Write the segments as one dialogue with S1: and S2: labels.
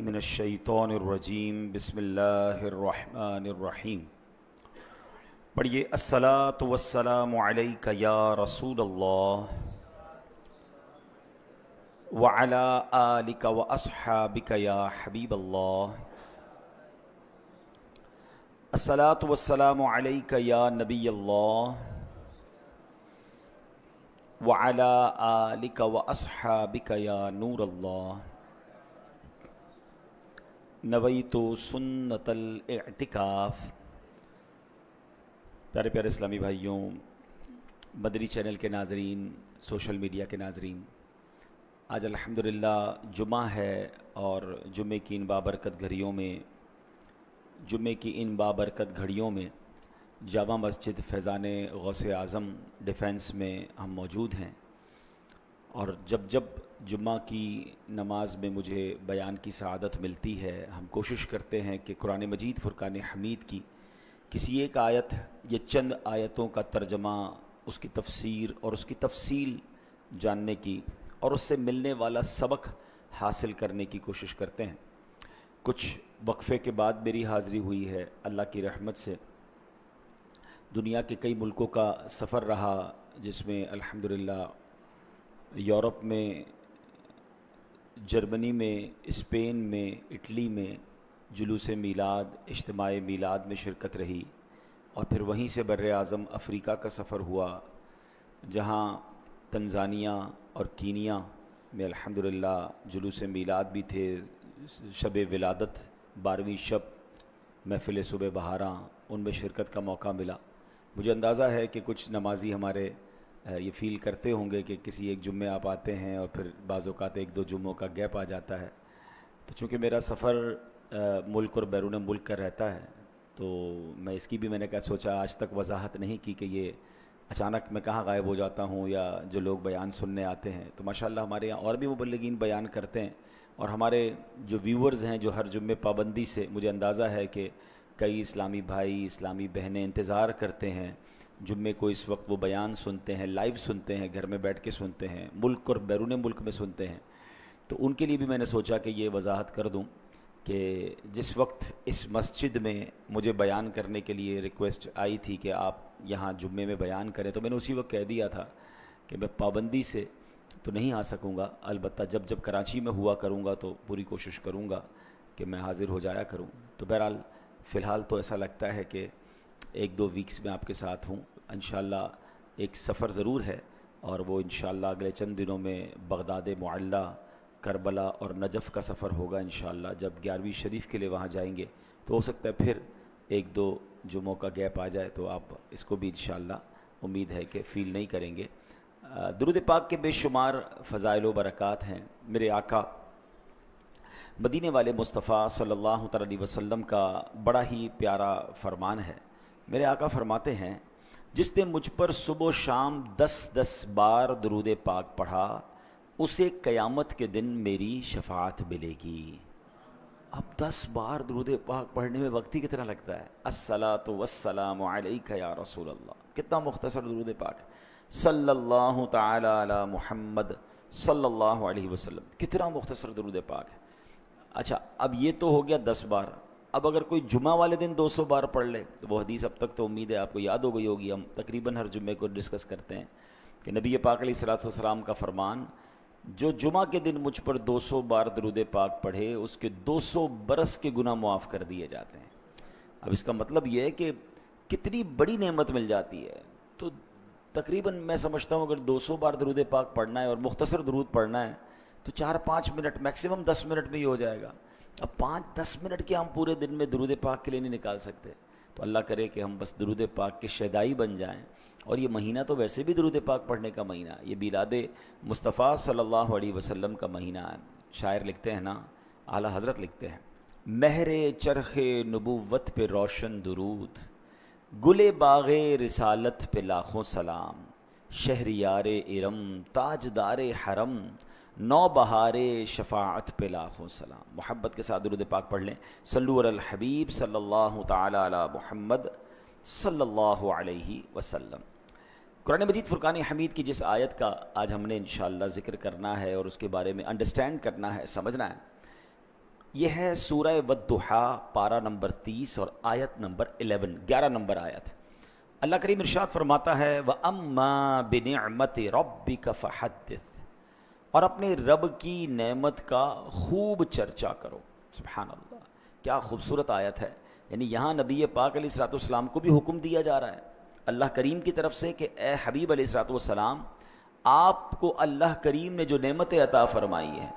S1: من الشیطان الرجیم بسم اللہ الرحمن الرحیم۔ پڑھیے الصلاۃ والسلام علیک یا رسول اللہ وعلی آلک واصحابک یا حبیب اللہ۔ الصلاۃ والسلام علیک یا نبی اللہ وعلی آلک واصحابک یا نور اللہ۔ نویت سنت الاعتکاف۔ پیارے پیارے اسلامی بھائیوں، مدری چینل کے ناظرین، سوشل میڈیا کے ناظرین، آج الحمدللہ جمعہ ہے اور جمعے کی ان بابرکت گھڑیوں میں جامع مسجد فیضان غوث اعظم ڈیفینس میں ہم موجود ہیں، اور جب جمعہ کی نماز میں مجھے بیان کی سعادت ملتی ہے، ہم کوشش کرتے ہیں کہ قرآن مجید فرقان حمید کی کسی ایک آیت یا چند آیتوں کا ترجمہ، اس کی تفسیر اور اس کی تفصیل جاننے کی اور اس سے ملنے والا سبق حاصل کرنے کی کوشش کرتے ہیں۔ کچھ وقفے کے بعد میری حاضری ہوئی ہے، اللہ کی رحمت سے دنیا کے کئی ملکوں کا سفر رہا، جس میں الحمدللہ یورپ میں، جرمنی میں، اسپین میں، اٹلی میں جلوس میلاد، اجتماع میلاد میں شرکت رہی، اور پھر وہیں سے بر اعظم افریقہ کا سفر ہوا، جہاں تنزانیہ اور کینیا میں الحمدللہ جلوس میلاد بھی تھے، شب ولادت، 12ویں شب، محفل صبح بہاراں، ان میں شرکت کا موقع ملا۔ مجھے اندازہ ہے کہ کچھ نمازی ہمارے یہ فیل کرتے ہوں گے کہ کسی ایک جمعے آپ آتے ہیں اور پھر بعض اوقات ایک دو جمعوں کا گیپ آ جاتا ہے، تو چونکہ میرا سفر ملک اور بیرون ملک کا رہتا ہے، تو میں اس کی بھی میں نے سوچا آج تک وضاحت نہیں کی کہ یہ اچانک میں کہاں غائب ہو جاتا ہوں، یا جو لوگ بیان سننے آتے ہیں، تو ماشاءاللہ ہمارے یہاں اور بھی مبلغین بیان کرتے ہیں، اور ہمارے جو ویورز ہیں جو ہر جمعے پابندی سے، مجھے اندازہ ہے کہ کئی اسلامی بھائی، اسلامی بہنیں انتظار کرتے ہیں جمعے کو، اس وقت وہ بیان سنتے ہیں، لائیو سنتے ہیں، گھر میں بیٹھ کے سنتے ہیں، ملک اور بیرون ملک میں سنتے ہیں، تو ان کے لیے بھی میں نے سوچا کہ یہ وضاحت کر دوں کہ جس وقت اس مسجد میں مجھے بیان کرنے کے لیے ریکویسٹ آئی تھی کہ آپ یہاں جمعے میں بیان کریں، تو میں نے اسی وقت کہہ دیا تھا کہ میں پابندی سے تو نہیں آ سکوں گا، البتہ جب کراچی میں ہوا کروں گا تو پوری کوشش کروں گا کہ میں حاضر ہو جایا کروں۔ تو بہرحال فی الحال تو ایسا لگتا ہے کہ ایک دو ویکس میں آپ کے ساتھ ہوں۔ انشاءاللہ ایک سفر ضرور ہے، اور وہ انشاءاللہ اگلے چند دنوں میں بغداد معلیٰ، کربلا اور نجف کا سفر ہوگا انشاءاللہ۔ جب 11ویں شریف کے لیے وہاں جائیں گے تو ہو سکتا ہے پھر ایک دو جمعوں کا گیپ آ جائے، تو آپ اس کو بھی انشاءاللہ امید ہے کہ فیل نہیں کریں گے۔ درود پاک کے بے شمار فضائل و برکات ہیں۔ میرے آقا مدینے والے مصطفیٰ صلی اللہ تعالی علیہ وسلم کا بڑا ہی پیارا فرمان ہے۔ میرے آقا فرماتے ہیں، جس نے مجھ پر صبح و شام 10 بار درود پاک پڑھا، اسے قیامت کے دن میری شفاعت ملے گی۔ اب 10 بار درود پاک پڑھنے میں وقت ہی کتنا لگتا ہے؟ الصلاۃ والسلام علیک یا رسول اللہ، کتنا مختصر درود پاک، صلی اللہ تعالی علی محمد صلی اللہ علیہ وسلم، کتنا مختصر درود پاک ہے۔ اچھا، اب یہ تو ہو گیا 10 بار، اب اگر کوئی جمعہ والے دن 200 بار پڑھ لے تو وہ حدیث اب تک تو امید ہے آپ کو یاد ہو گئی ہوگی، ہم تقریباً ہر جمعے کو ڈسکس کرتے ہیں کہ نبی پاک علیہ الصلوۃ والسلام کا فرمان، جو جمعہ کے دن مجھ پر 200 بار درود پاک پڑھے، اس کے 200 برس کے گناہ معاف کر دیے جاتے ہیں۔ اب اس کا مطلب یہ ہے کہ کتنی بڑی نعمت مل جاتی ہے۔ تو تقریباً میں سمجھتا ہوں اگر 200 بار درود پاک پڑھنا ہے اور مختصر درود پڑھنا ہے تو 4-5 منٹ، میکسیمم 10 منٹ میں ہی ہو جائے گا۔ اب 5-10 منٹ کے ہم پورے دن میں درود پاک کے لیے نہیں نکال سکتے، تو اللہ کرے کہ ہم بس درود پاک کے شیدائی بن جائیں۔ اور یہ مہینہ تو ویسے بھی درود پاک پڑھنے کا مہینہ، یہ میلاد مصطفیٰ صلی اللہ علیہ وسلم کا مہینہ ہے۔ شاعر لکھتے ہیں نا، اعلیٰ حضرت لکھتے ہیں، مہر چرخ نبوت پہ روشن درود، گل باغ رسالت پہ لاکھوں سلام، شہریار ارم تاجدار حرم، نو بہار شفاعت پہ لاکھوں سلام۔ محبت کے ساتھ درود پاک پڑھ لیں، صلو علی الحبیب صلی اللہ تعالی علی محمد صلی اللہ علیہ وسلم۔ قرآن مجید فرقان حمید کی جس آیت کا آج ہم نے انشاءاللہ ذکر کرنا ہے اور اس کے بارے میں انڈرسٹینڈ کرنا ہے، سمجھنا ہے، یہ ہے سورہ والضحیٰ پارہ نمبر 30 اور آیت نمبر 11 نمبر آیت. اللہ کریم ارشاد فرماتا ہے وَأَمَّا بِنِعْمَةِ رَبِّكَ فَحَدِّثْ، اور اپنے رب کی نعمت کا خوب چرچا کرو. سبحان اللہ، کیا خوبصورت آیت ہے. یعنی یہاں نبی پاک علیہ الصلوۃ والسلام کو بھی حکم دیا جا رہا ہے اللہ کریم کی طرف سے کہ اے حبیب علیہ الصلوۃ والسلام، آپ کو اللہ کریم نے جو نعمتیں عطا فرمائی ہیں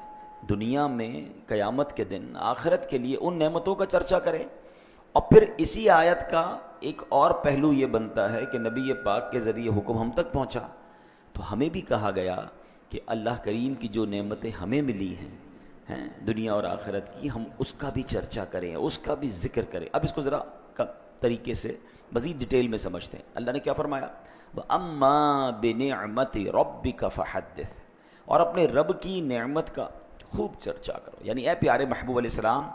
S1: دنیا میں، قیامت کے دن، آخرت کے لیے ان نعمتوں کا چرچا کریں. اور پھر اسی آیت کا ایک اور پہلو یہ بنتا ہے کہ نبی پاک کے ذریعے حکم ہم تک پہنچا، تو ہمیں بھی کہا گیا کہ اللہ کریم کی جو نعمتیں ہمیں ملی ہیں دنیا اور آخرت کی، ہم اس کا بھی چرچا کریں، اس کا بھی ذکر کریں. اب اس کو ذرا طریقے سے مزید ڈیٹیل میں سمجھتے ہیں. اللہ نے کیا فرمایا؟ وَأَمَّا بِنِعْمَةِ رَبِّكَ فَحَدِّثْ، اور اپنے رب کی نعمت کا خوب چرچا کرو. یعنی اے پیارے محبوب علیہ السلام،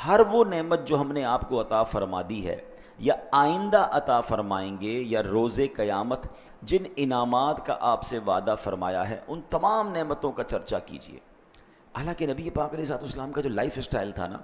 S1: ہر وہ نعمت جو ہم نے آپ کو عطا فرما دی ہے یا آئندہ عطا فرمائیں گے یا روز قیامت جن انعامات کا آپ سے وعدہ فرمایا ہے، ان تمام نعمتوں کا چرچا کیجیے. حالانکہ نبی پاک علیہ السلام کا جو لائف اسٹائل تھا نا،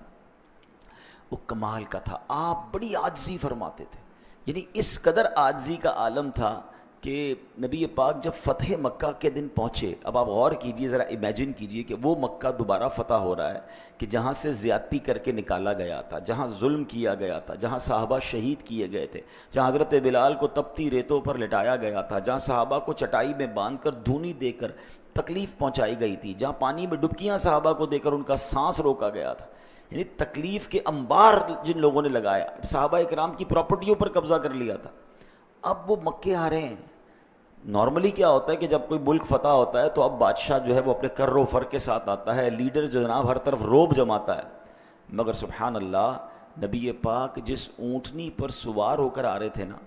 S1: وہ کمال کا تھا. آپ بڑی عاجزی فرماتے تھے. یعنی اس قدر عاجزی کا عالم تھا کہ نبی پاک جب فتح مکہ کے دن پہنچے، اب آپ غور کیجئے، ذرا امیجن کیجئے کہ وہ مکہ دوبارہ فتح ہو رہا ہے کہ جہاں سے زیادتی کر کے نکالا گیا تھا، جہاں ظلم کیا گیا تھا، جہاں صحابہ شہید کیے گئے تھے، جہاں حضرت بلال کو تپتی ریتوں پر لٹایا گیا تھا، جہاں صحابہ کو چٹائی میں باندھ کر دھونی دے کر تکلیف پہنچائی گئی تھی، جہاں پانی میں ڈبکیاں صحابہ کو دے کر ان کا سانس روکا گیا تھا. یعنی تکلیف کے انبار جن لوگوں نے لگایا، صحابہ اکرام کی پراپرٹیوں پر قبضہ کر لیا تھا. اب وہ مکے آ رہے ہیں. نارملی کیا ہوتا ہے کہ جب کوئی ملک فتح ہوتا ہے تو اب بادشاہ جو ہے وہ اپنے کر و فر کے ساتھ آتا ہے، لیڈر جو جناب ہر طرف روب جماتا ہے. مگر سبحان اللہ، نبی پاک جس اونٹنی پر سوار ہو کر آ رہے تھے نا،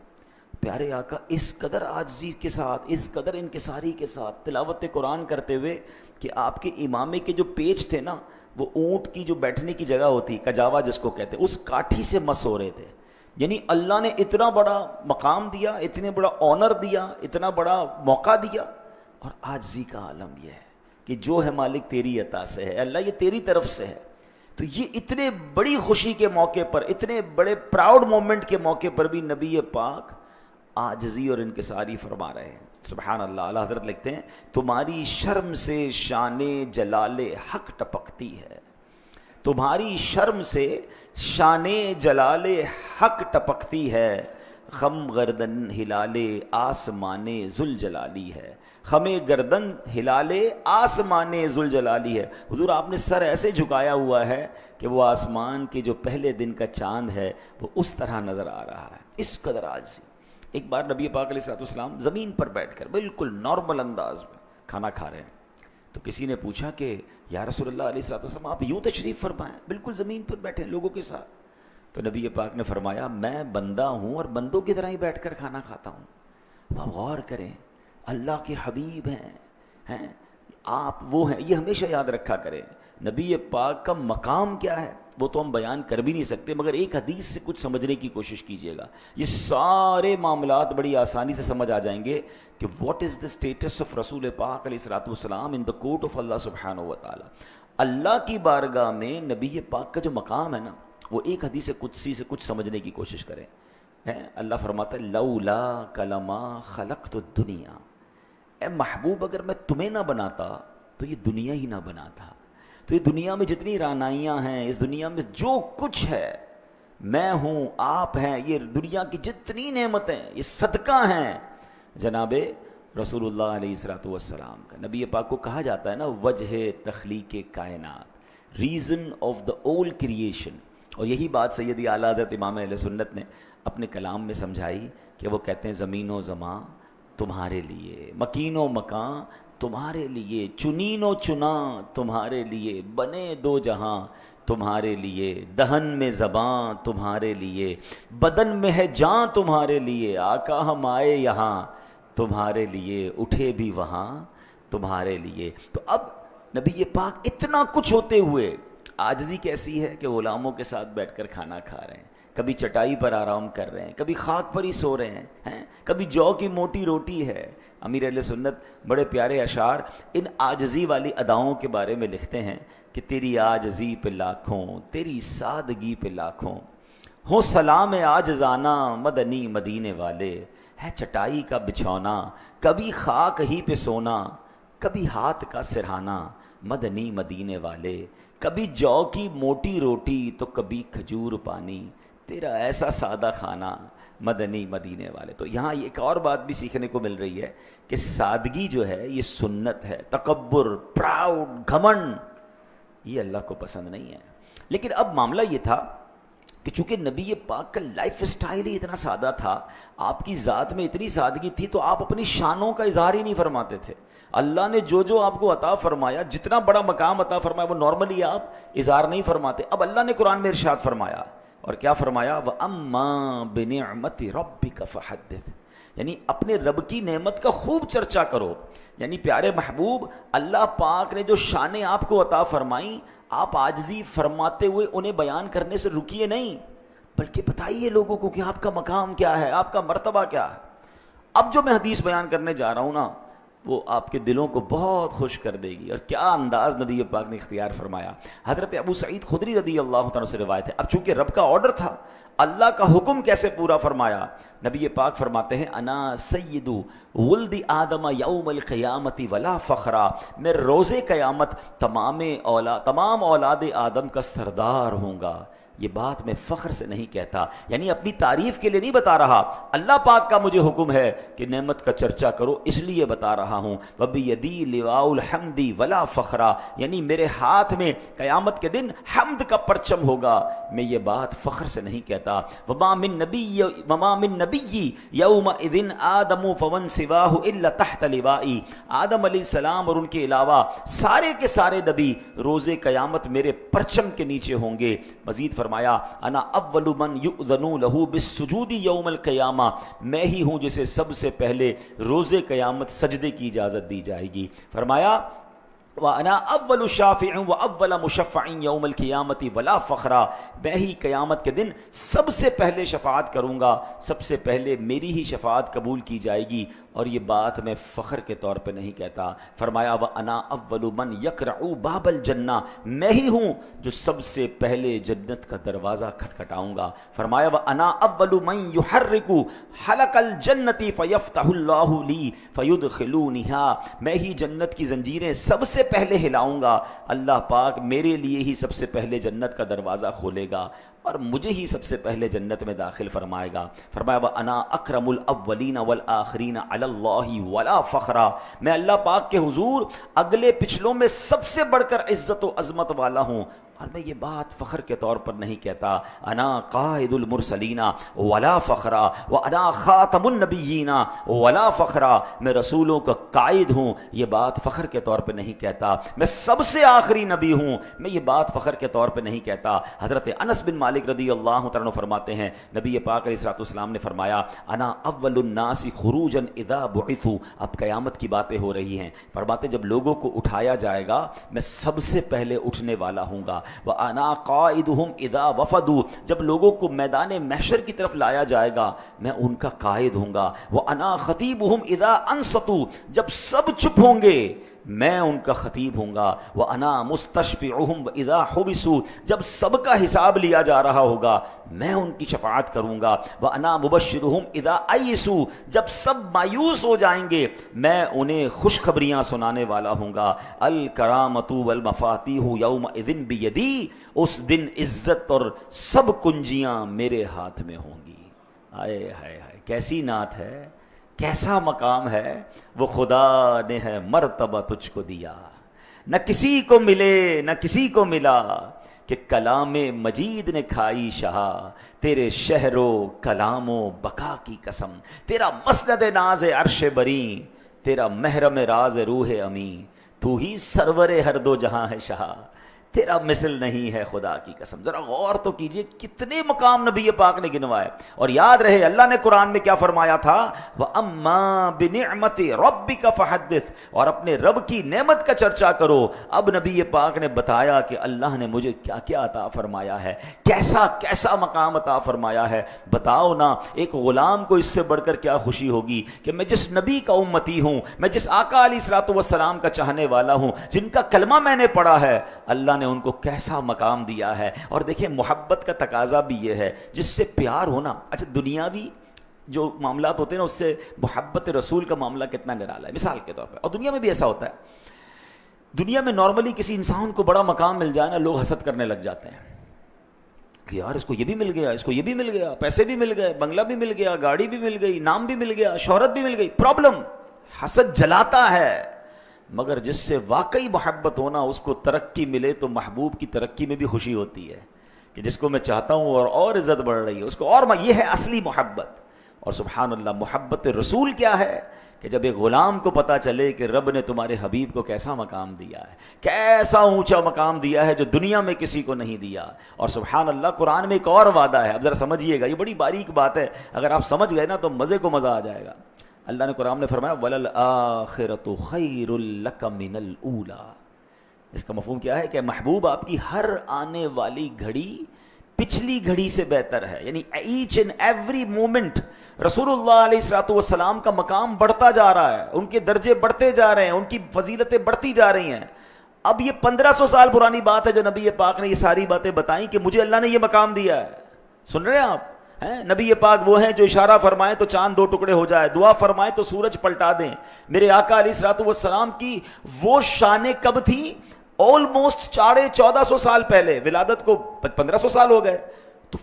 S1: پیارے آقا اس قدر عاجزی کے ساتھ، اس قدر انکساری کے ساتھ تلاوت قرآن کرتے ہوئے کہ آپ کے امامے کے جو پیچ تھے نا، وہ اونٹ کی جو بیٹھنے کی جگہ ہوتی، کجاوا جس کو کہتے، اس کاٹھی سے مس ہو رہے تھے. یعنی اللہ نے اتنا بڑا مقام دیا، اتنے بڑا آنر دیا، اتنا بڑا موقع دیا، اور عاجزی کا عالم یہ ہے کہ جو ہے مالک تیری عطا سے ہے، اللہ یہ تیری طرف سے ہے. تو یہ اتنے بڑی خوشی کے موقع پر، اتنے بڑے پراؤڈ مومنٹ کے موقع پر بھی نبی پاک عاجزی اور انکساری فرما رہے ہیں. سبحان اللہ. اللہ حضرت لکھتے ہیں تمہاری شرم سے شان جلال حق ٹپکتی ہے، تمہاری شرم سے شان جلال حق ٹپکتی ہے، خم گردن ہلال آسمان ذوالجلالی ہے، خم گردن ہلال آسمان ذوالجلالی ہے. حضور آپ نے سر ایسے جھکایا ہوا ہے کہ وہ آسمان کے جو پہلے دن کا چاند ہے وہ اس طرح نظر آ رہا ہے. اس قدر عاجزی. ایک بار نبی پاک علیہ الصلوۃ والسلام زمین پر بیٹھ کر بالکل نارمل انداز میں کھانا کھا رہے ہیں، تو کسی نے پوچھا کہ یا رسول اللہ علیہ الصلوۃ والسلام آپ یوں تشریف فرمائیں، بالکل زمین پر بیٹھے لوگوں کے ساتھ. تو نبی پاک نے فرمایا میں بندہ ہوں اور بندوں کی طرح ہی بیٹھ کر کھانا کھاتا ہوں. آپ غور کریں، اللہ کے حبیب ہیں آپ، وہ ہیں. یہ ہمیشہ یاد رکھا کریں نبی پاک کا مقام کیا ہے وہ تو ہم بیان کر بھی نہیں سکتے، مگر ایک حدیث سے کچھ سمجھنے کی کوشش کیجئے گا. یہ سارے معاملات بڑی آسانی سے سمجھ آ جائیں گے کہ what is the status of رسول پاک علیہ الصلوۃ والسلام ان دا کورٹ آف اللہ سبحانہ و تعالی. اللہ کی بارگاہ میں نبی پاک کا جو مقام ہے نا، وہ ایک حدیث قدسی سے کچھ سمجھنے کی کوشش کریں. اللہ فرماتا ہے لولا کلما خلقت الدنیا، اے محبوب اگر میں تمہیں نہ بناتا تو یہ دنیا ہی نہ بناتا. تو یہ دنیا میں جتنی رعنائیاں ہیں، اس دنیا میں جو کچھ ہے، میں ہوں، آپ ہیں، یہ دنیا کی جتنی نعمتیں یہ صدقہ ہیں جناب رسول اللہ علیہ الصلوۃ والسلام کا. نبی پاک کو کہا جاتا ہے نا وجہ تخلیق کائنات، ریزن آف دا اول کریشن. اور یہی بات سیدی اعلیٰ حضرت امام اہل سنت نے اپنے کلام میں سمجھائی کہ وہ کہتے ہیں زمین و زمان تمہارے لیے، مکین و مکان تمہارے لیے، چنین و چنا تمہارے لیے، بنے دو جہاں تمہارے لیے، دہن میں زباں تمہارے لیے، بدن میں ہے جاں تمہارے لیے، آقا ہم آئے یہاں تمہارے لیے، اٹھے بھی وہاں تمہارے لیے. تو اب نبی پاک اتنا کچھ ہوتے ہوئے عاجزی کیسی ہے کہ غلاموں کے ساتھ بیٹھ کر کھانا کھا رہے ہیں، کبھی چٹائی پر آرام کر رہے ہیں، کبھی خاک پر ہی سو رہے ہیں، کبھی جو کی موٹی روٹی ہے. امیر اہل سنت بڑے پیارے اشعار ان عاجزی والی اداؤں کے بارے میں لکھتے ہیں کہ تیری عاجزی پہ لاکھوں، تیری سادگی پہ لاکھوں، ہو سلام عاجزانہ مدنی مدینے والے، ہے چٹائی کا بچھونا کبھی خاک ہی پہ سونا، کبھی ہاتھ کا سرہانا مدنی مدینے والے، کبھی جو کی موٹی روٹی تو کبھی کھجور پانی، تیرا ایسا سادہ کھانا مدنی مدینے والے۔ تو یہاں ایک اور بات بھی سیکھنے کو مل رہی ہے کہ سادگی جو ہے یہ سنت ہے، تکبر، پراؤڈ، گھمنڈ یہ اللہ کو پسند نہیں ہے۔ لیکن اب معاملہ یہ تھا کہ چونکہ نبی پاک کا لائف اسٹائل ہی اتنا سادہ تھا، آپ کی ذات میں اتنی سادگی تھی، تو آپ اپنی شانوں کا اظہار ہی نہیں فرماتے تھے۔ اللہ نے جو آپ کو عطا فرمایا، جتنا بڑا مقام عطا فرمایا، وہ نارملی آپ اظہار نہیں فرماتے۔ اب اللہ نے قرآن میں ارشاد فرمایا، اور کیا فرمایا؟ وَأَمَّا بِنِعْمَةِ رَبِّكَ فَحَدِّثْ، یعنی اپنے رب کی نعمت کا خوب چرچا کرو۔ یعنی پیارے محبوب، اللہ پاک نے جو شانیں آپ کو عطا فرمائیں، آپ عاجزی فرماتے ہوئے انہیں بیان کرنے سے رکیے نہیں، بلکہ بتائیے لوگوں کو کہ آپ کا مقام کیا ہے، آپ کا مرتبہ کیا ہے۔ اب جو میں حدیث بیان کرنے جا رہا ہوں نا، وہ آپ کے دلوں کو بہت خوش کر دے گی، اور کیا انداز نبی پاک نے اختیار فرمایا۔ حضرت ابو سعید خدری رضی اللہ تعالیٰ سے روایت ہے، اب چونکہ رب کا آرڈر تھا، اللہ کا حکم کیسے پورا فرمایا؟ نبی پاک فرماتے ہیں انا سید ولد آدم یوم القیامت ولا فخرا، میں روز قیامت تمام اولاد آدم کا سردار ہوں گا۔ یہ بات میں فخر سے نہیں کہتا، یعنی اپنی تعریف کے لیے نہیں بتا رہا، اللہ پاک کا مجھے حکم ہے کہ نعمت کا چرچا کرو، اس لیے بتا رہا ہوں۔ وَبِيَدِي لِوَاءُ الْحَمْدِ وَلَا فَخْرًا، یعنی میرے ہاتھ میں قیامت کے دن حمد کا پرچم ہوگا، میں یہ بات فخر سے نہیں کہتا۔ وَمَا مِن نَبِيٍّ يَوْمَئِذٍ آدَمُ فَمَن سِوَاهُ إِلَّا تَحْتَ لِوَائِي، آدم علیہ السلام اور ان کے علاوہ سارے کے سارے نبی روز قیامت میرے پرچم کے نیچے ہوں گے۔ مزید فرمایا انا اول من یؤذن له بالسجود یوم القیامہ، میں ہی ہوں جسے سب سے پہلے روز قیامت سجدے کی اجازت دی جائے گی۔ فرمایا وَأَنَا أَوَّلُ شَافِعٍ وَأَوَّلَ مُشَفَّعٍ يَوْمَ الْقِيَامَةِ وَلَا فَخْرًا، میں ہی قیامت کے دن سب سے پہلے شفاعت کروں گا، سب سے پہلے میری ہی شفاعت قبول کی جائے گی، اور یہ بات میں فخر کے طور پہ نہیں کہتا۔ فرمایا وَأَنَا أَوَّلُ مَنْ يَقْرَعُ بَابَ الْجَنَّةِ، میں ہی ہوں جو سب سے پہلے جنت کا دروازہ کھٹکھٹاؤں گا۔ فرمایا وَأَنَا أَوَّلُ مَنْ يُحَرِّكُ حَلَقَ الْجَنَّةِ فَيَفْتَحُ اللَّهُ لِي فَيُدْخِلُونِهَا، میں ہی جنت کی زنجیریں سب سے پہلے ہلاؤں گا، اللہ پاک میرے لیے ہی سب سے پہلے جنت کا دروازہ کھولے گا اور مجھے ہی سب سے پہلے جنت میں داخل فرمائے گا۔ فرمایا وَأَنَا أَكْرَمُ الْأَوَّلِينَ وَالْآخِرِينَ عَلَى اللَّهِ وَلَا فَخْرًا، میں اللہ پاک کے حضور اگلے پچھلوں میں سب سے بڑھ کر عزت و عظمت والا ہوں، اور میں یہ بات فخر کے طور پر نہیں کہتا۔ انا قائد المرسلین ولا فخرا وانا خاتم النبیین ولا فخرا، میں رسولوں کا قائد ہوں، یہ بات فخر کے طور پہ نہیں کہتا۔ میں سب سے آخری نبی ہوں، میں یہ بات فخر کے طور پہ نہیں کہتا۔ حضرت انس بن مالک رضی اللہ تعالیٰ عنہ فرماتے ہیں نبی پاک علیہ الصلوۃ والسلام نے فرمایا انا اول الناس خروجا اذا بعثوا، اب قیامت کی باتیں ہو رہی ہیں، فرماتے جب لوگوں کو اٹھایا جائے گا میں سب سے پہلے اٹھنے والا ہوں گا۔ وَأَنَا قَائِدُهُمْ إِذَا وَفَدُوا، جب لوگوں کو میدان محشر کی طرف لایا جائے گا میں ان کا قائد ہوں گا۔ وَأَنَا خَطِيبُهُمْ إِذَا أَنصَتُوا، جب سب چپ ہوں گے میں ان کا خطیب ہوں گا۔ وَأَنَا مُسْتَشْفِعُهُمْ وَإِذَا حُبِسُوا، جب سب کا حساب لیا جا رہا ہوگا میں ان کی شفاعت کروں گا۔ وَأَنَا مُبَشِّرُهُمْ إِذَا أَيِّسُوا، جب سب مایوس ہو جائیں گے میں انہیں خوشخبریاں سنانے والا ہوں گا۔ الکرامۃ والمفاتیح یومئذ بیدی، اس دن عزت اور سب کنجیاں میرے ہاتھ میں ہوں گی۔ ہائے ہائے ہائے، کیسی نعت ہے، کیسا مقام ہے، وہ خدا نے ہے مرتبہ تجھ کو دیا، نہ کسی کو ملے نہ کسی کو ملا، کہ کلام مجید نے کھائی شہا، تیرے شہر و کلام و بقا کی قسم، تیرا مسند ناز عرش بری، تیرا محرم راز روح امیں، تو ہی سرور ہر دو جہاں ہے شاہ، تیرا مثل نہیں ہے خدا کی قسم۔ ذرا غور تو کیجئے کتنے مقام نبی پاک نے گنوائے، اور یاد رہے اللہ نے قرآن میں کیا فرمایا تھا، وَأَمَّا بِنِعْمَةِ رَبِّكَ فَحَدِّثْ، اور اپنے رب کی نعمت کا چرچا کرو۔ اب نبی پاک نے بتایا کہ اللہ نے مجھے کیا کیا عطا فرمایا ہے، کیسا کیسا مقام عطا فرمایا ہے۔ بتاؤ نا ایک غلام کو اس سے بڑھ کر کیا خوشی ہوگی کہ میں جس نبی کا امتی ہوں، میں جس آقا علیہ الصلوۃ والسلام کا چاہنے والا ہوں، جن کا کلمہ میں نے پڑھا ہے، اللہ نے ان کو کیسا مقام دیا ہے. اور دیکھیں محبت کا تقاضا بھی یہ ہے جس سے پیار ہونا. اچھا دنیاوی جو معاملات ہوتے ہیں نا اس سے محبت رسول کا معاملہ کتنا نرالا ہے. مثال کے طور پر, اور دنیا میں بھی ایسا ہوتا ہے, دنیا میں نارملی کسی انسان کو بڑا مقام مل جائے نا, لوگ حسد کرنے لگ جاتے ہیں کہ یار اس کو یہ بھی مل گیا, اس کو یہ بھی مل گیا, پیسے بھی مل گئے, بنگلہ بھی مل گیا, گاڑی بھی مل گئی, نام بھی مل گیا, شہرت بھی مل گئی. پرابلم, حسد جلاتا ہے. مگر جس سے واقعی محبت ہونا, اس کو ترقی ملے تو محبوب کی ترقی میں بھی خوشی ہوتی ہے کہ جس کو میں چاہتا ہوں اور عزت بڑھ رہی ہے اس کو, اور یہ ہے اصلی محبت. اور سبحان اللہ محبت رسول کیا ہے کہ جب ایک غلام کو پتا چلے کہ رب نے تمہارے حبیب کو کیسا مقام دیا ہے, کیسا اونچا مقام دیا ہے جو دنیا میں کسی کو نہیں دیا. اور سبحان اللہ قرآن میں ایک اور وعدہ ہے, اب ذرا سمجھیے گا, یہ بڑی باریک بات ہے, اگر آپ سمجھ گئے نا تو مزے کو مزہ آ جائے گا. اللہ نے قرآن میں فرمایا وَلَلْآخِرَةُ خَيْرٌ لَكَ مِنَ الْأُولَى. اس کا مفہوم کیا ہے کہ محبوب آپ کی ہر آنے والی گھڑی پچھلی گھڑی سے بہتر ہے. یعنی ایچ اینڈ ایوری مومنٹ رسول اللہ علیہ الصلوۃ والسلام کا مقام بڑھتا جا رہا ہے, ان کے درجے بڑھتے جا رہے ہیں, ان کی فضیلتیں بڑھتی جا رہی ہیں. اب یہ 1500 سال پرانی بات ہے جو نبی پاک نے یہ ساری باتیں بتائیں کہ مجھے اللہ نے یہ مقام دیا ہے. سن رہے ہیں آپ؟ نبی پاک وہ ہیں جو اشارہ فرمائیں تو چاند 2 ٹکڑے ہو جائے, دعا فرمائیں تو سورج پلٹا دیں. میرے آقا علیہ الصلوۃ والسلام کی وہ شانیں کب تھی؟ آلموسٹ 1450 سال پہلے, ولادت کو 1500 سال ہو گئے. تو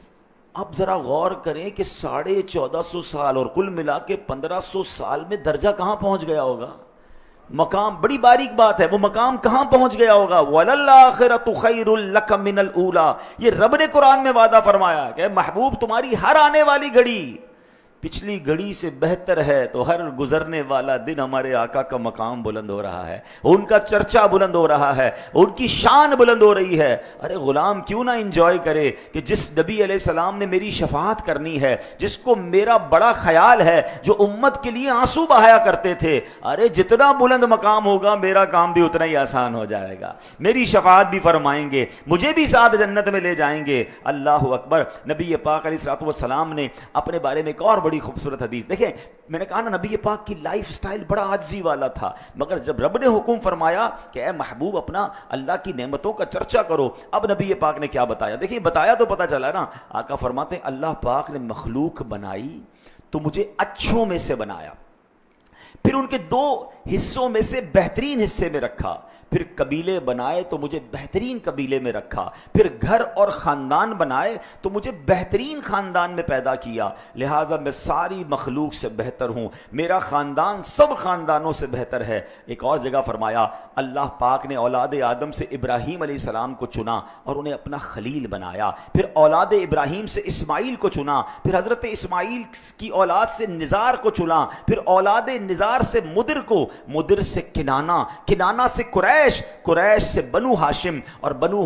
S1: اب ذرا غور کریں کہ 1450 سال اور کل ملا کے 1500 سال میں درجہ کہاں پہنچ گیا ہوگا, مقام. بڑی باریک بات ہے, وہ مقام کہاں پہنچ گیا ہوگا. وَلَلْآخِرَةُ خَيْرٌ لَكَ مِنَ الْأُولَى. یہ رب نے قرآن میں وعدہ فرمایا کہ محبوب تمہاری ہر آنے والی گھڑی پچھلی گھڑی سے بہتر ہے. تو ہر گزرنے والا دن ہمارے آقا کا مقام بلند ہو رہا ہے, ان کا چرچا بلند ہو رہا ہے, ان کی شان بلند ہو رہی ہے. ارے غلام کیوں نہ انجوائے کرے کہ جس نبی علیہ السلام نے میری شفاعت کرنی ہے, جس کو میرا بڑا خیال ہے, جو امت کے لیے آنسو بہایا کرتے تھے, ارے جتنا بلند مقام ہوگا میرا کام بھی اتنا ہی آسان ہو جائے گا, میری شفاعت بھی فرمائیں گے, مجھے بھی ساتھ جنت میں لے جائیں گے. اللہ اکبر. نبی پاک علیہ الصلوۃ والسلام نے اپنے بارے میں ایک اور بڑی خوبصورت حدیث دیکھیں. میں نے کہا نا نبی پاک کی لائف سٹائل بڑا عاجزی والا تھا, مگر جب رب نے حکم فرمایا کہ اے محبوب اپنا اللہ کی نعمتوں کا چرچا کرو, اب نبی پاک نے کیا بتایا؟ دیکھیں بتایا تو پتہ چلا نا. آقا فرماتے ہیں اللہ پاک نے مخلوق بنائی تو مجھے اچھوں میں سے بنایا, پھر ان کے 2 حصوں میں سے بہترین حصے میں رکھا, پھر قبیلے بنائے تو مجھے بہترین قبیلے میں رکھا, پھر گھر اور خاندان بنائے تو مجھے بہترین خاندان میں پیدا کیا. لہٰذا میں ساری مخلوق سے بہتر ہوں, میرا خاندان سب خاندانوں سے بہتر ہے. ایک اور جگہ فرمایا اللہ پاک نے اولاد آدم سے ابراہیم علیہ السلام کو چنا اور انہیں اپنا خلیل بنایا, پھر اولاد ابراہیم سے اسماعیل کو چنا, پھر حضرت اسماعیل کی اولاد سے نزار کو چنا, پھر اولاد نزار سے مدر کو, مدر سے کنانہ, کنانہ سے قریش, قریش سے بنو ہاشم, اور بنو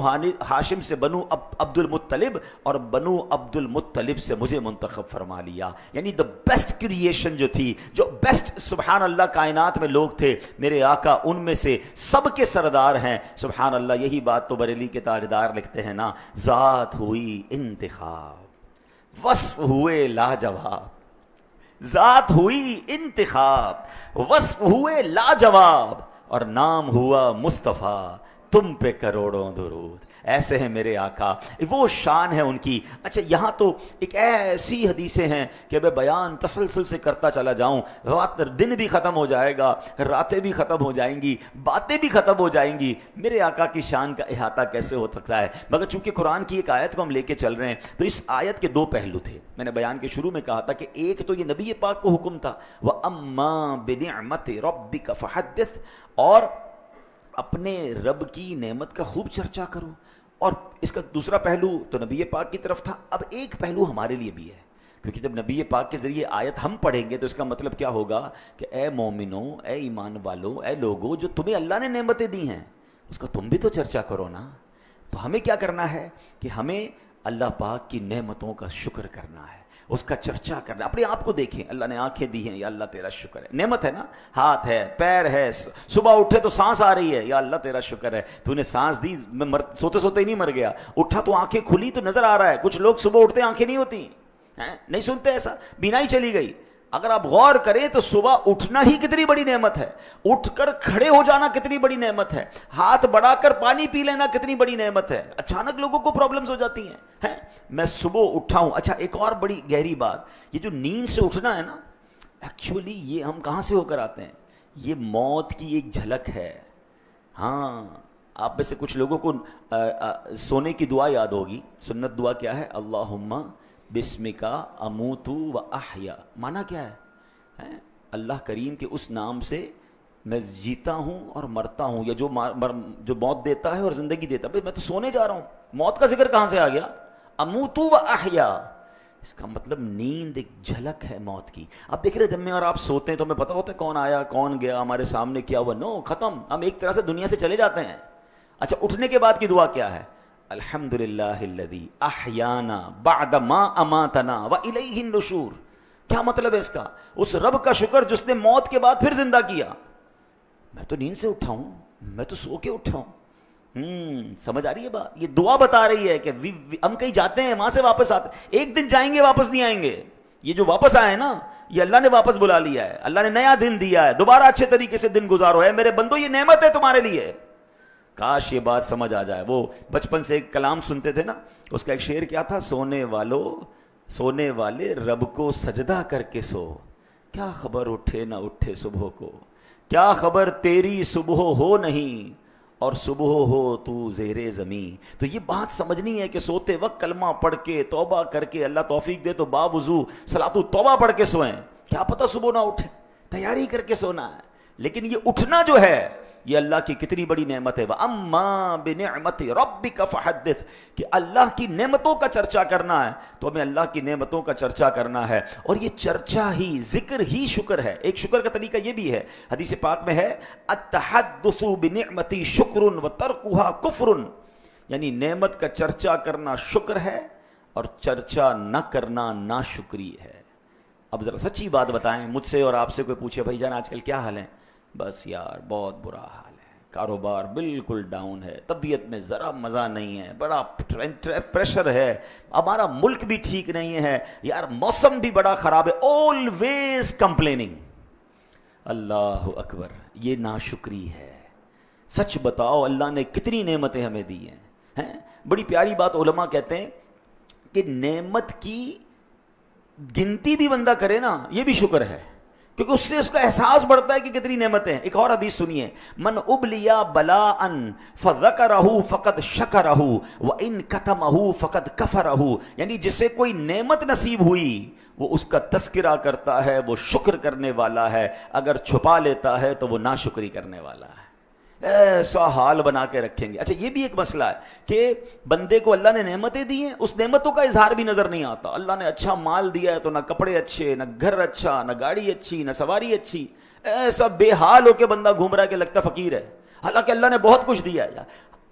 S1: ہاشم سے بنو عبد المطلب, اور بنو عبد المطلب سے مجھے منتخب فرما لیا. یعنی دا بیسٹ کریشن جو تھی, جو بیسٹ سبحان اللہ کائنات میں لوگ تھے, میرے آقا ان میں سے سب کے سردار ہیں. سبحان اللہ. یہی بات تو بریلی کے تاجدار لکھتے ہیں نا, ذات ہوئی انتخاب وصف ہوئے لاجواب, ذات ہوئی انتخاب وصف ہوئے لاجواب, اور نام ہوا مصطفیٰ تم پہ کروڑوں درود. ایسے ہیں میرے آقا, وہ شان ہے ان کی. اچھا یہاں تو ایک ایسی حدیثیں ہیں کہ میں بیان تسلسل سے کرتا چلا جاؤں, دن بھی ختم ہو جائے گا, راتیں بھی ختم ہو جائیں گی, باتیں بھی ختم ہو جائیں گی. میرے آقا کی شان کا احاطہ کیسے ہو سکتا ہے؟ مگر چونکہ قرآن کی ایک آیت کو ہم لے کے چل رہے ہیں تو اس آیت کے 2 پہلو تھے. میں نے بیان کے شروع میں کہا تھا کہ ایک تو یہ نبی پاک کو حکم تھا وَأَمَّا بِنِعْمَتِ رَبِّكَ فَحَدِّثْ, اور اپنے رب کی نعمت کا خوب چرچا کرو. اور اس کا دوسرا پہلو تو نبی پاک کی طرف تھا. اب ایک پہلو ہمارے لیے بھی ہے, کیونکہ جب نبی پاک کے ذریعے آیت ہم پڑھیں گے تو اس کا مطلب کیا ہوگا کہ اے مومنوں, اے ایمان والوں, اے لوگوں, جو تمہیں اللہ نے نعمتیں دی ہیں اس کا تم بھی تو چرچا کرو نا. تو ہمیں کیا کرنا ہے کہ ہمیں اللہ پاک کی نعمتوں کا شکر کرنا ہے, اس کا چرچا کرنا. اپنے آپ کو دیکھیں, اللہ نے آنکھیں دی ہیں, یا اللہ تیرا شکر ہے, نعمت ہے نا, ہاتھ ہے, پیر ہے, صبح اٹھے تو سانس آ رہی ہے, یا اللہ تیرا شکر ہے, تو نے سانس دی, میں سوتے سوتے ہی نہیں مر گیا, اٹھا تو آنکھیں کھلی تو نظر آ رہا ہے. کچھ لوگ صبح اٹھتے آنکھیں نہیں ہوتی, نہیں سنتے, ایسا بینائی چلی گئی. اگر آپ غور کریں تو صبح اٹھنا ہی کتنی بڑی نعمت ہے، اٹھ کر کھڑے ہو جانا کتنی بڑی نعمت ہے، ہاتھ بڑھا کر پانی پی لینا کتنی بڑی نعمت ہے. اچانک لوگوں کو پرابلمز ہو جاتی ہیں. میں صبح اٹھا ہوں. اچھا ایک اور بڑی گہری بات، یہ جو نیند سے اٹھنا ہے نا، ایکچولی یہ ہم کہاں سے ہو کر آتے ہیں؟ یہ موت کی ایک جھلک ہے. ہاں آپ میں سے کچھ لوگوں کو سونے کی دعا یاد ہوگی. سنت دعا کیا ہے؟ اللہم بسمکا اموت و احیا. مانا کیا ہے؟ اللہ کریم کے اس نام سے میں جیتا ہوں اور مرتا ہوں، یا جو موت دیتا ہے اور زندگی دیتا ہے. میں تو سونے جا رہا ہوں، موت کا ذکر کہاں سے آ گیا؟ اموت و احیا. اس کا مطلب نیند ایک جھلک ہے موت کی. اب دیکھ رہے جب میں اور آپ سوتے ہیں تو ہمیں پتہ ہوتا ہے کون آیا کون گیا، ہمارے سامنے کیا ہوا. نو، ختم. ہم ایک طرح سے دنیا سے چلے جاتے ہیں. اچھا اٹھنے کے بعد کی دعا کیا ہے؟ الحمدللہ الذی احیانا بعد ما اماتنا والیہ النشور. کیا مطلب ہے اس کا؟ اس رب کا شکر جس نے موت کے بعد پھر زندہ کیا. میں تو نیند سے اٹھا ہوں، میں تو سو کے اٹھا ہوں. سمجھ آ رہی ہے بات؟ یہ دعا بتا رہی ہے کہ ہم کہیں جاتے ہیں وہاں سے واپس آتے ہیں، ایک دن جائیں گے واپس نہیں آئیں گے. یہ جو واپس آئے نا، یہ اللہ نے واپس بلا لیا ہے. اللہ نے نیا دن دیا ہے، دوبارہ اچھے طریقے سے دن گزارو. ہے میرے بندو، یہ نعمت ہے تمہارے لیے. کاش یہ بات سمجھ آ جائے. وہ بچپن سے ایک کلام سنتے تھے نا، اس کا ایک شعر کیا تھا؟ سونے والے رب کو سجدہ کر کے سو، کیا خبر اٹھے نہ اٹھے صبح کو، کیا خبر تیری صبح ہو نہیں اور صبح ہو تو زیر زمین. تو یہ بات سمجھنی ہے کہ سوتے وقت کلمہ پڑھ کے توبہ کر کے، اللہ توفیق دے تو باوضو صلاۃ توبہ پڑھ کے سوئیں. کیا پتہ صبح نہ اٹھیں، تیاری کر کے سونا ہے. لیکن یہ اٹھنا جو ہے یہ اللہ کی کتنی بڑی نعمت ہے. وَأَمَّا بِنِعْمَتِ رَبِّكَ فَحَدِّثْ. کہ اللہ کی نعمتوں کا چرچا کرنا ہے تو ہمیں اللہ کی نعمتوں کا چرچا کرنا ہے. اور یہ چرچا ہی، ذکر ہی شکر ہے. ایک شکر کا طریقہ یہ بھی ہے، حدیث پاک میں ہے التحدث بنعمتی شکر وترکها کفر. یعنی نعمت کا چرچا کرنا شکر ہے اور چرچا نہ کرنا ناشکری ہے. اب ذرا سچی بات بتائیں، مجھ سے اور آپ سے کوئی پوچھے بھائی جان آج کل کیا حال ہے؟ بس یار بہت برا حال ہے، کاروبار بالکل ڈاؤن ہے، طبیعت میں ذرا مزہ نہیں ہے، بڑا پریشر ہے، ہمارا ملک بھی ٹھیک نہیں ہے، یار موسم بھی بڑا خراب ہے. Always complaining. اللہ اکبر، یہ ناشکری ہے. سچ بتاؤ اللہ نے کتنی نعمتیں ہمیں دی ہیں. بڑی پیاری بات علماء کہتے ہیں کہ نعمت کی گنتی بھی بندہ کرے نا، یہ بھی شکر ہے، کیونکہ اس سے اس کا احساس بڑھتا ہے کہ کتنی نعمتیں ہیں. ایک اور حدیث سنیے، من ابلیا بلاء فذکرہ فقد شکرہ وان کتمہ فقد کفرہ. یعنی جسے کوئی نعمت نصیب ہوئی وہ اس کا تذکرہ کرتا ہے، وہ شکر کرنے والا ہے، اگر چھپا لیتا ہے تو وہ ناشکری کرنے والا ہے. ایسا حال بنا کے رکھیں گے. اچھا یہ بھی ایک مسئلہ ہے کہ بندے کو اللہ نے نعمتیں دی ہیں، اس نعمتوں کا اظہار بھی نظر نہیں آتا. اللہ نے اچھا مال دیا ہے تو نہ کپڑے اچھے، نہ گھر اچھا، نہ گاڑی اچھی، نہ سواری اچھی. ایسا بے حال ہو کے بندہ گھوم رہا ہے کہ لگتا فقیر ہے، حالانکہ اللہ نے بہت کچھ دیا ہے.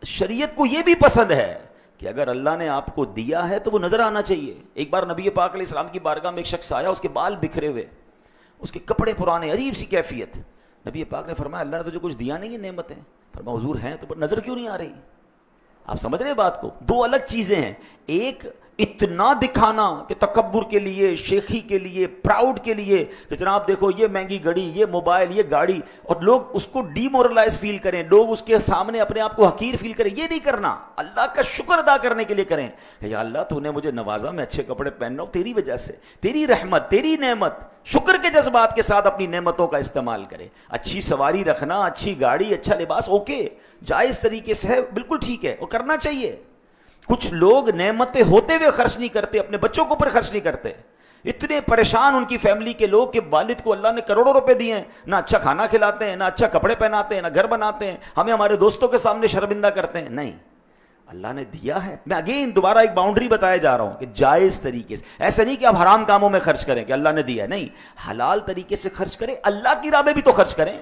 S1: شریعت کو یہ بھی پسند ہے کہ اگر اللہ نے آپ کو دیا ہے تو وہ نظر آنا چاہیے. ایک بار نبی پاک علیہ السلام کی بارگاہ میں ایک شخص آیا، اس کے بال بکھرے ہوئے، اس کے کپڑے پرانے، عجیب سی کیفیت. نبی پاک نے فرمایا اللہ نے تجھے کچھ دیا نہیں ہے نعمتیں؟ فرمایا حضور ہیں تو نظر کیوں نہیں آ رہی؟ آپ سمجھ رہے ہیں بات کو؟ دو الگ چیزیں ہیں. ایک اتنا دکھانا کہ تکبر کے لیے، شیخی کے لیے، پراؤڈ کے لیے کہ جناب دیکھو یہ مہنگی گھڑی، یہ موبائل، یہ گاڑی، اور لوگ اس کو ڈی مورلائز فیل کریں، لوگ اس کے سامنے اپنے آپ کو حقیر فیل کریں. یہ نہیں کرنا، اللہ کا شکر ادا کرنے کے لیے کریں. یا اللہ تو نے مجھے نوازا، میں اچھے کپڑے پہن رہا ہوں تیری وجہ سے، تیری رحمت، تیری نعمت. شکر کے جذبات کے ساتھ اپنی نعمتوں کا استعمال کرے. اچھی سواری رکھنا، اچھی گاڑی، اچھا لباس، اوکے، جائز طریقے سے ہے، بالکل ٹھیک ہے، وہ کرنا چاہیے. کچھ لوگ نعمتیں ہوتے ہوئے خرچ نہیں کرتے، اپنے بچوں کو پر خرچ نہیں کرتے. اتنے پریشان ان کی فیملی کے لوگ کہ والد کو اللہ نے کروڑوں روپے دیے ہیں، نہ اچھا کھانا کھلاتے ہیں، نہ اچھا کپڑے پہناتے ہیں، نہ گھر بناتے ہیں، ہمیں ہمارے دوستوں کے سامنے شرمندہ کرتے ہیں. نہیں، اللہ نے دیا ہے. میں اگین دوبارہ ایک باؤنڈری بتایا جا رہا ہوں کہ جائز طریقے سے، ایسا نہیں کہ آپ حرام کاموں میں خرچ کریں کہ اللہ نے دیا ہے، نہیں، حلال طریقے سے خرچ کریں، اللہ کی راہ میں بھی تو خرچ کریں.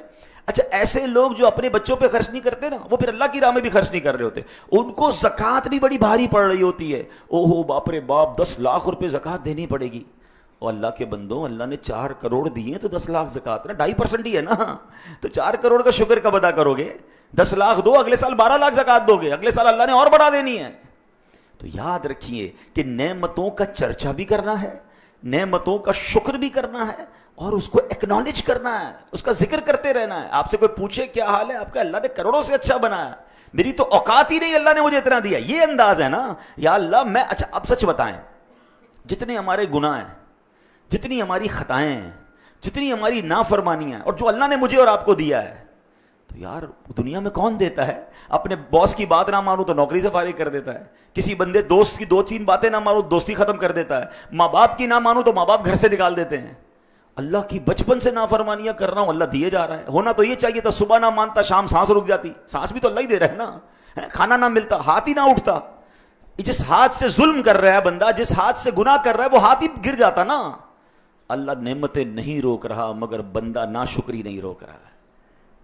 S1: اچھا ایسے لوگ جو اپنے بچوں پہ خرچ نہیں کرتے نا، وہ پھر اللہ کی راہ میں بھی خرچ نہیں کر رہے ہوتے، ان کو زکوٰۃ بھی بڑی بھاری پڑ رہی ہوتی ہے. اوہو باپ رے باپ، 10 لاکھ روپے زکوٰۃ دینی پڑے گی. اور اللہ کے بندوں، اللہ نے 4 کروڑ دیے تو 10 لاکھ زکوٰۃ نا 2.5% ہی ہے نا، تو 4 کروڑ کا شکر کب ادا کرو گے؟ 10 لاکھ دو، اگلے سال 12 لاکھ زکوٰۃ دو گے، اگلے سال اللہ نے اور بڑھا دینی ہے. تو یاد رکھیے کہ نعمتوں کا چرچا بھی کرنا ہے، نعمتوں کا شکر بھی کرنا ہے، اور اس کو ایکنالج کرنا ہے, اس کا ذکر کرتے رہنا ہے. آپ سے کوئی پوچھے کیا حال ہے آپ کا, اللہ نے کروڑوں سے اچھا بنایا, میری تو اوقات ہی نہیں, اللہ نے مجھے اتنا دیا. یہ انداز ہے نا, یا اللہ میں, اچھا اب سچ بتائیں, جتنے ہمارے گناہ ہیں, جتنی ہماری خطائیں ہیں, جتنی ہماری نافرمانیاں ہیں, اور جو اللہ نے مجھے اور آپ کو دیا ہے, تو یار دنیا میں کون دیتا ہے؟ اپنے باس کی بات نہ مانو تو نوکری سے فارغ کر دیتا ہے, کسی بندے دوست کی 2-3 باتیں نہ مانو دوستی ختم کر دیتا ہے, ماں باپ کی نہ مانو تو ماں باپ گھر سے نکال دیتے ہیں. اللہ کی بچپن سے نافرمانیاں کر رہا ہوں, اللہ دیے جا رہا ہے. ہونا تو یہ چاہیے تھا, صبح نہ مانتا شام سانس رک جاتی, سانس بھی تو اللہ ہی دے رہا ہے نا, کھانا نہ ملتا ہاتھ ہی نہ اٹھتا. جس ہاتھ سے ظلم کر رہا ہے بندہ, جس ہاتھ سے گناہ کر رہا ہے, وہ ہاتھ ہی گر جاتا نا. اللہ نعمتیں نہیں روک رہا مگر بندہ ناشکری نہیں روک رہا ہے.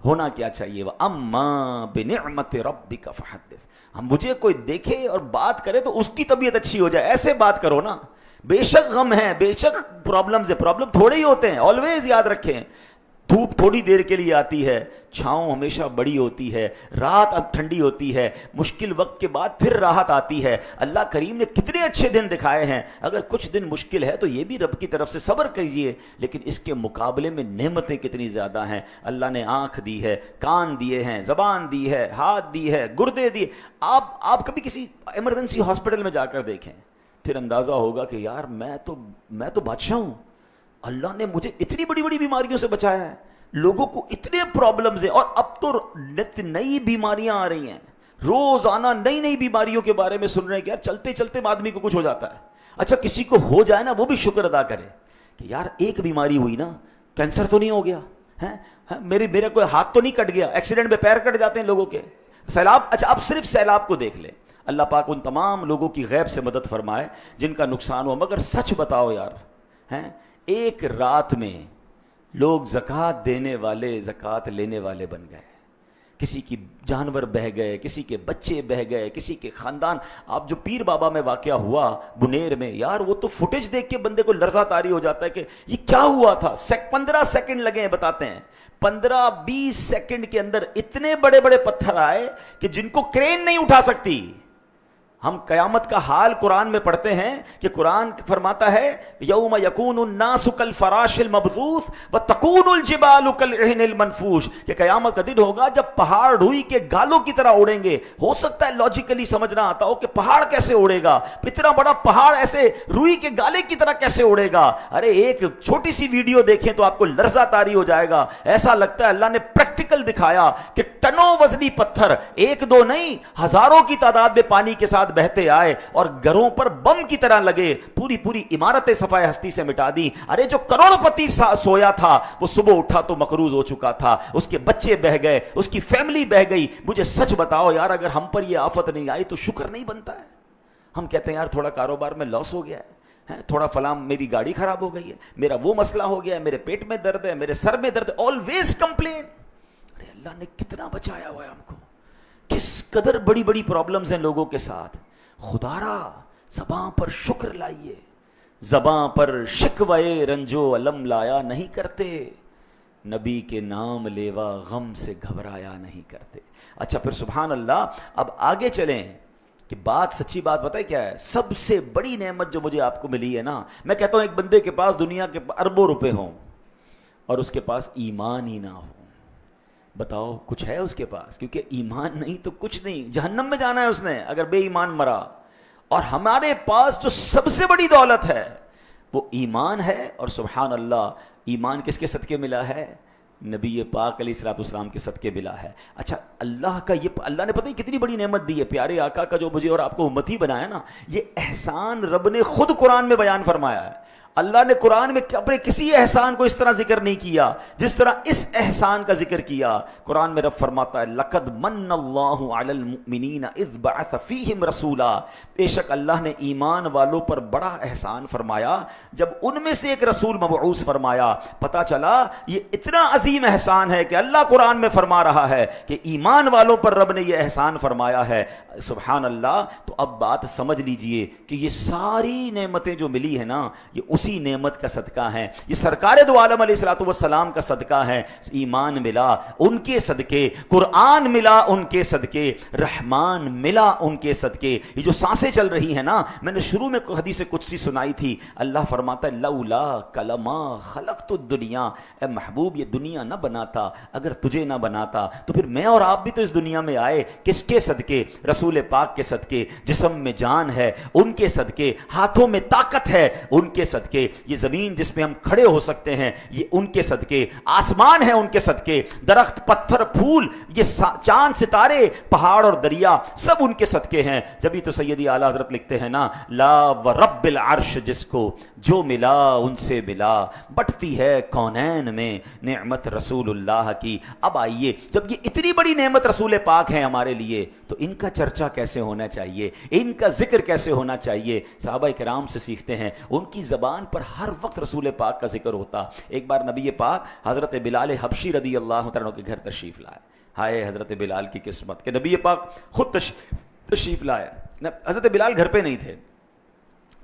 S1: ہونا کیا چاہیے, وَأَمَّا بِنِعْمَةِ رَبِّكَ فَحَدِّثْ. ہم مجھے کوئی دیکھے اور بات کرے تو اس کی طبیعت اچھی ہو جائے, ایسے بات کرو نا. بے شک غم ہے, بے شک پرابلمز ہے, پرابلم تھوڑے ہی ہوتے ہیں, آلویز یاد رکھیں. دھوپ تھوڑی دیر کے لیے آتی ہے, چھاؤں ہمیشہ بڑی ہوتی ہے, رات اب ٹھنڈی ہوتی ہے, مشکل وقت کے بعد پھر راحت آتی ہے. اللہ کریم نے کتنے اچھے دن دکھائے ہیں. اگر کچھ دن مشکل ہے تو یہ بھی رب کی طرف سے صبر کیجئے, لیکن اس کے مقابلے میں نعمتیں کتنی زیادہ ہیں. اللہ نے آنکھ دی ہے, کان دیے ہیں, زبان دی ہے, ہاتھ دی ہے, گردے دیے. آپ کبھی کسی ایمرجنسی ہاسپٹل میں جا کر دیکھیں, پھر اندازہ ہوگا کہ یار میں تو بادشاہ ہوں, اللہ نے مجھے اتنی بڑی بڑی بیماریوں سے بچایا ہے. لوگوں کو اتنے پرابلمز ہیں, اور اب تو نئی بیماریاں آ رہی ہیں, روزانہ نئی نئی بیماریوں کے بارے میں سن رہے ہیں کہ یار چلتے چلتے آدمی کو کچھ ہو جاتا ہے. اچھا کسی کو ہو جائے نا, وہ بھی شکر ادا کرے کہ یار ایک بیماری ہوئی نا, کینسر تو نہیں ہو گیا ہے, میرا کوئی ہاتھ تو نہیں کٹ گیا, ایکسیڈنٹ میں پیر کٹ جاتے ہیں لوگوں کے, سیلاب. اچھا آپ صرف سیلاب کو دیکھ لیں, اللہ پاک ان تمام لوگوں کی غیب سے مدد فرمائے جن کا نقصان ہوا. مگر سچ بتاؤ یار, ہیں ایک رات میں لوگ زکوٰۃ دینے والے زکوٰۃ لینے والے بن گئے. کسی کی جانور بہہ گئے, کسی کے بچے بہہ گئے, کسی کے خاندان. آپ جو پیر بابا میں واقعہ ہوا بنیر میں, یار وہ تو فوٹیج دیکھ کے بندے کو لرزہ طاری ہو جاتا ہے کہ یہ کیا ہوا تھا. 15 سیکنڈ لگے ہیں, بتاتے ہیں 15-20 سیکنڈ کے اندر اتنے بڑے بڑے پتھر آئے کہ جن کو کرین نہیں اٹھا سکتی. ہم قیامت کا حال قرآن میں پڑھتے ہیں کہ قرآن فرماتا ہے یوم یکون الناس کالفراش المبثوث وتکون الجبال کالعہن المنفوش, کہ قیامت کا دن ہوگا جب پہاڑ روئی کے گالوں کی طرح اڑیں گے. ہو سکتا ہے لاجیکلی سمجھنا آتا ہو کہ پہاڑ کیسے اڑے گا, اتنا بڑا پہاڑ ایسے روئی کے گالے کی طرح کیسے اڑے گا. ارے ایک چھوٹی سی ویڈیو دیکھیں تو آپ کو لرزہ طاری ہو جائے گا. ایسا لگتا ہے اللہ نے پریکٹیکل دکھایا کہ ٹنوں وزنی پتھر, ایک دو نہیں ہزاروں کی تعداد میں پانی کے ساتھ بہتے آئے اور گھروں پر بم کی طرح لگے, پوری عمارتیں صفائے ہستی سے مٹا دی. ارے جو کروڑ پتی سویا تھا وہ صبح اٹھا تو مقروض ہو چکا تھا, اس کے بچے بہ گئے, اس کی فیملی بہ گئی. مجھے سچ بتاؤ یار, اگر ہم پر یہ آفت نہیں آئی تو شکر نہیں بنتا ہے. ہم کہتے ہیں یار تھوڑا کاروبار میں لاس ہو گیا ہے, تھوڑا فلاں میری گاڑی خراب ہو گئی ہے, میرا وہ مسئلہ ہو گیا ہے, میرے پیٹ میں درد ہے, میرے سر میں درد ہے, آلویز کمپلین. ارے اللہ نے کتنا بچایا ہوا ہے ہم کو, کس قدر بڑی بڑی پرابلمز ہیں لوگوں کے ساتھ. خدارا زباں پر شکر لائیے, زباں پر شکوے رنجو علم لایا نہیں کرتے, نبی کے نام لیوا غم سے گھبرایا نہیں کرتے. اچھا پھر سبحان اللہ, اب آگے چلیں کہ بات سچی بات بتائے کیا ہے. سب سے بڑی نعمت جو مجھے آپ کو ملی ہے نا, میں کہتا ہوں ایک بندے کے پاس دنیا کے اربوں روپے ہوں اور اس کے پاس ایمان ہی نہ ہو, بتاؤ کچھ ہے اس کے پاس؟ کیونکہ ایمان نہیں تو کچھ نہیں, جہنم میں جانا ہے اس نے اگر بے ایمان مرا. اور ہمارے پاس جو سب سے بڑی دولت ہے وہ ایمان ہے, اور سبحان اللہ ایمان کس کے صدقے ملا ہے؟ نبی پاک علیہ الصلوۃ والسلام کے صدقے ملا ہے. اچھا اللہ نے پتہ نہیں کتنی بڑی نعمت دی ہے, پیارے آقا کا جو مجھے اور آپ کو امتی بنایا نا, یہ احسان رب نے خود قرآن میں بیان فرمایا ہے. اللہ نے قرآن میں اپنے کسی احسان کو اس طرح ذکر نہیں کیا جس طرح اس احسان کا ذکر کیا. قرآن میں رب فرماتا ہے لقد من اللہ علی المؤمنین اذ بعث فیہم رسولا, بے شک اللہ نے ایمان والوں پر بڑا احسان فرمایا جب ان میں سے ایک رسول مبعوث فرمایا. پتہ چلا یہ اتنا عظیم احسان ہے کہ اللہ قرآن میں فرما رہا ہے کہ ایمان والوں پر رب نے یہ احسان فرمایا ہے. سبحان اللہ. تو اب بات سمجھ لیجئے کہ یہ ساری نعمتیں جو ملی ہیں نا, یہ اس اسی نعمت کا صدقہ ہیں، یہ سرکار دو عالم علیہ الصلوۃ والسلام کا صدقہ ہے. ایمان ملا ان کے صدقے، قرآن ملا ان کے صدقے، رحمان ملا ان کے صدقے. یہ جو سانسیں چل رہی ہیں نا، میں نے شروع میں حدیث قدسی سنائی تھی. اللہ فرماتا ہے لولا کلما خلقت الدنیا، اے محبوب یہ دنیا نہ بناتا اگر تجھے نہ بناتا تو پھر میں اور آپ بھی تو اس دنیا میں آئے. کس کے صدقے؟ رسول پاک کے صدقے. جسم میں جان ہے ان کے صدقے، ہاتھوں میں طاقت ہے ان کے صدقے، یہ زمین جس پہ ہم کھڑے ہو سکتے ہیں یہ ان کے صدقے، آسمان ہے ان کے صدقے، درخت پتھر پھول، یہ چاند ستارے پہاڑ اور دریا سب ان کے صدقے ہیں. جبھی تو سیدی اعلیٰ حضرت لکھتے ہیں نا، لا ورب العرش جس کو جو ملا ان سے ملا، بٹتی ہے کونین میں نعمت رسول اللہ کی. اب آئیے، جب یہ اتنی بڑی نعمت رسول پاک ہے ہمارے لیے تو ان کا چرچا کیسے ہونا چاہیے، ان کا ذکر کیسے ہونا چاہیے. صحابہ کرام سے سیکھتے ہیں، ان کی زبان پر ہر وقت رسول پاک کا ذکر ہوتا. ایک بار نبی پاک حضرت بلال حبشی رضی اللہ تعالیٰ کے گھر تشریف لائے. ہائے حضرت بلال کی قسمت کہ نبی پاک خود تشریف لائے. حضرت بلال گھر پہ نہیں تھے.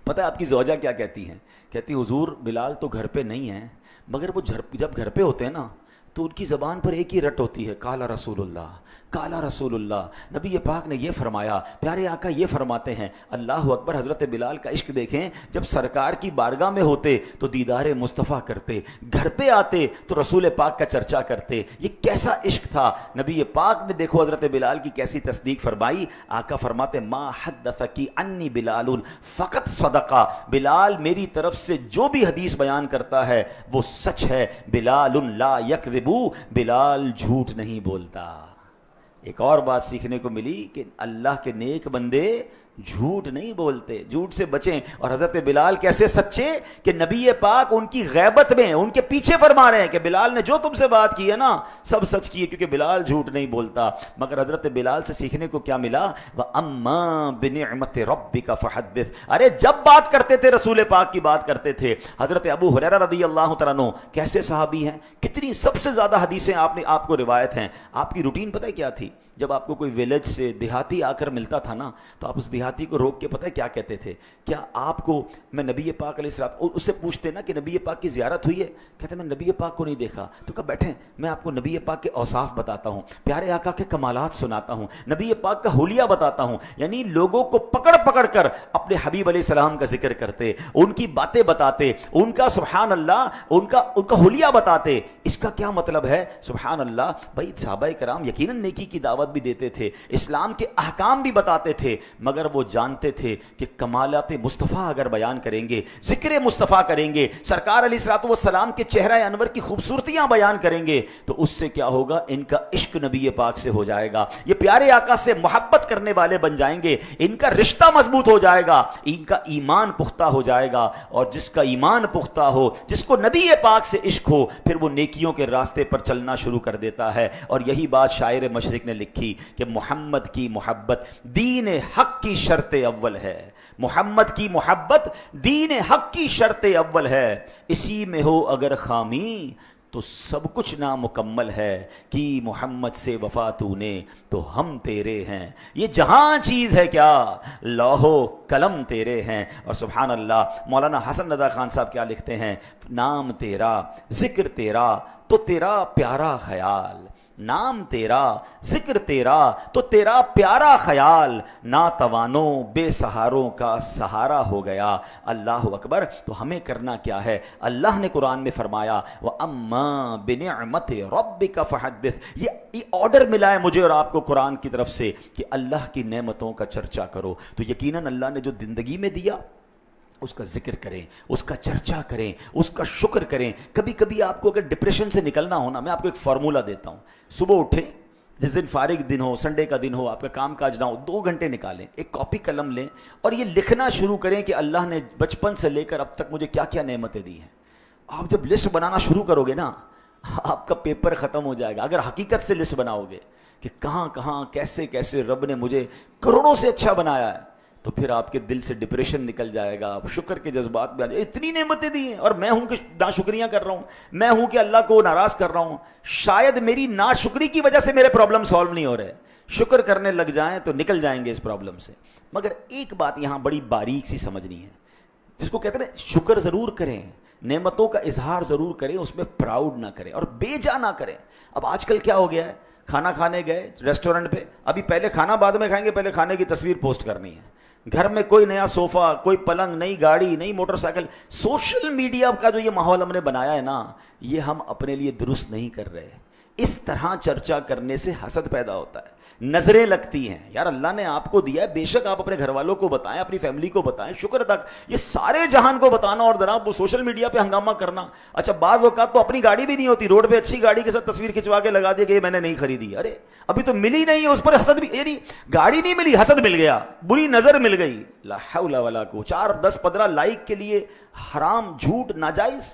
S1: پتہ ہے آپ کی زوجہ کیا کہتی ہیں؟ کہتی حضور بلال تو گھر پہ نہیں ہیں، مگر وہ جب گھر پہ ہوتے ہیں نا تو ان کی زبان پر ایک ہی رٹ ہوتی ہے، کالا رسول اللہ، کالا رسول اللہ. نبی پاک نے یہ فرمایا، پیارے آقا یہ فرماتے ہیں، اللہ اکبر. حضرت بلال کا عشق دیکھیں، جب سرکار کی بارگاہ میں ہوتے تو دیدار مصطفیٰ کرتے، گھر پہ آتے تو رسول پاک کا چرچا کرتے. یہ کیسا عشق تھا نبی پاک نے. دیکھو حضرت بلال کی کیسی تصدیق فرمائی. آقا فرماتے ما حدثکی انی بلال فقط صدقہ، بلال میری طرف سے جو بھی حدیث بیان کرتا ہے وہ سچ ہے. بلال لا یکذب، بلال جھوٹ نہیں بولتا. ایک اور بات سیکھنے کو ملی کہ اللہ کے نیک بندے جھوٹ نہیں بولتے، جھوٹ سے بچیں. اور حضرت بلال کیسے سچے کہ نبی پاک ان کی غیبت میں ان کے پیچھے فرما رہے ہیں کہ بلال نے جو تم سے بات کی ہے نا سب سچ کی ہے، کیونکہ بلال جھوٹ نہیں بولتا. مگر حضرت بلال سے سیکھنے کو کیا ملا؟ وَأَمَّا بِنِعْمَةِ رَبِّكَ فَحَدِّثْ. ارے جب بات کرتے تھے رسول پاک کی بات کرتے تھے. حضرت ابو ہریرہ رضی اللہ تعالیٰ عنہ کیسے صحابی ہیں، کتنی سب سے زیادہ حدیثیں آپ کو روایت ہیں. آپ کی روٹین پتہ ہے کیا تھی؟ جب آپ کو کوئی ویلیج سے دیہاتی آ کر ملتا تھا نا تو آپ اس دیہاتی کو روک کے پتہ ہے کیا کہتے تھے؟ کیا آپ کو میں نبی پاک علیہ السلام، اس سے پوچھتے نا کہ نبی پاک کی زیارت ہوئی ہے؟ کہتے میں نبی پاک کو نہیں دیکھا. تو کہا بیٹھیں میں آپ کو نبی پاک کے اوصاف بتاتا ہوں، پیارے آقا کے کمالات سناتا ہوں، نبی پاک کا حلیہ بتاتا ہوں. یعنی لوگوں کو پکڑ پکڑ کر اپنے حبیب علیہ السلام کا ذکر کرتے، ان کی باتیں بتاتے، ان کا سبحان اللہ ان کا حلیہ بتاتے. اس کا کیا مطلب ہے؟ سبحان اللہ. بھائی صحابہ کرام یقیناً نیکی کی دعوت بھی دیتے تھے، اسلام کے احکام بھی بتاتے تھے، مگر وہ جانتے تھے کہ کمالات مصطفیٰ اگر بیان کریں گے، ذکر مصطفیٰ کریں گے، سرکار علیہ الصلوۃ والسلام کے چہرہ انور کی خوبصورتیاں بیان کریں گے تو اس سے کیا ہوگا؟ ان کا عشق نبی پاک سے ہو جائے گا، یہ پیارے آقا سے محبت کرنے والے بن جائیں گے، ان کا رشتہ مضبوط ہو جائے گا، ان کا ایمان پختہ ہو جائے گا. اور جس کا ایمان پختہ ہو، جس کو نبی پاک سے عشق ہو، پھر وہ نیکیوں کے راستے پر چلنا شروع کر دیتا ہے. اور یہی بات شاعر مشرق نے لکھی کہ محمد کی محبت دین حق کی شرط اول ہے. محمد کی محبت دین حق کی شرط اول ہے، اسی میں ہو اگر خامی تو سب کچھ نامکمل ہے. کہ محمد سے وفا تو نے تو ہم تیرے ہیں، یہ جہاں چیز ہے کیا لوح و قلم تیرے ہیں. اور سبحان اللہ مولانا حسن رضا خان صاحب کیا لکھتے ہیں؟ نام تیرا ذکر تیرا تو تیرا پیارا خیال، نام تیرا ذکر تیرا تو تیرا پیارا خیال، ناتوانوں بے سہاروں کا سہارا ہو گیا. اللہ اکبر. تو ہمیں کرنا کیا ہے؟ اللہ نے قرآن میں فرمایا وَأَمَّا بِنِعْمَةِ رَبِّكَ فَحَدِّثْ. یہ آرڈر ملا ہے مجھے اور آپ کو قرآن کی طرف سے کہ اللہ کی نعمتوں کا چرچا کرو. تو یقیناً اللہ نے جو زندگی میں دیا اس کا ذکر کریں، اس کا چرچا کریں، اس کا شکر کریں. کبھی کبھی آپ کو اگر ڈپریشن سے نکلنا ہو نا، میں آپ کو ایک فارمولہ دیتا ہوں. صبح اٹھیں، جس دن فارغ دن ہو، سنڈے کا دن ہو، آپ کا کام کاج نہ ہو، 2 گھنٹے نکالیں، ایک کاپی قلم لیں اور یہ لکھنا شروع کریں کہ اللہ نے بچپن سے لے کر اب تک مجھے کیا کیا نعمتیں دی ہیں. آپ جب لسٹ بنانا شروع کرو گے نا آپ کا پیپر ختم ہو جائے گا. اگر حقیقت سے لسٹ بناؤ گے کہ کہاں کہاں کیسے کیسے رب نے مجھے کروڑوں سے اچھا بنایا ہے تو پھر آپ کے دل سے ڈپریشن نکل جائے گا، آپ شکر کے جذبات میں آ جائے. اتنی نعمتیں دی ہیں اور میں ہوں کہ ناشکریاں کر رہا ہوں، میں ہوں کہ اللہ کو ناراض کر رہا ہوں. شاید میری ناشکری کی وجہ سے میرے پرابلم سالو نہیں ہو رہے. شکر کرنے لگ جائیں تو نکل جائیں گے اس پرابلم سے. مگر ایک بات یہاں بڑی باریک سی سمجھنی ہے. جس کو کہتے ہیں شکر ضرور کریں, نعمتوں کا اظہار ضرور کریں, اس میں پراؤڈ نہ کریں اور بے جا نہ کریں. اب آج کل کیا ہو گیا ہے, کھانا کھانے گئے ریسٹورنٹ پہ, ابھی پہلے کھانا بعد میں کھائیں گے, پہلے کھانے کی تصویر پوسٹ کرنی ہے. گھر میں کوئی نیا صوفہ, کوئی پلنگ, نئی گاڑی, نئی موٹر سائیکل. سوشل میڈیا کا جو یہ ماحول ہم نے بنایا ہے نا, یہ ہم اپنے لیے درست نہیں کر رہے. اس طرح چرچا کرنے سے حسد پیدا ہوتا ہے, نظریں لگتی ہیں. یار اللہ نے آپ کو دیا ہے, بے شک آپ اپنے گھر والوں کو بتائیں, اپنی فیملی کو بتائیں, شکر ادا. یہ سارے جہان کو بتانا اور جناب وہ سوشل میڈیا پہ ہنگامہ کرنا. اچھا بعض اوقات تو اپنی گاڑی بھی نہیں ہوتی, روڈ پہ اچھی گاڑی کے ساتھ تصویر کھنچوا کے لگا دیا کہ یہ میں نے نہیں خریدی. ارے ابھی تو ملی نہیں ہے, اس پر حسد بھی, یعنی گاڑی نہیں ملی, حسد مل گیا, بری نظر مل گئی. لا حول ولا قوت. 4 10 15 لائک کے لیے حرام, جھوٹ, ناجائز,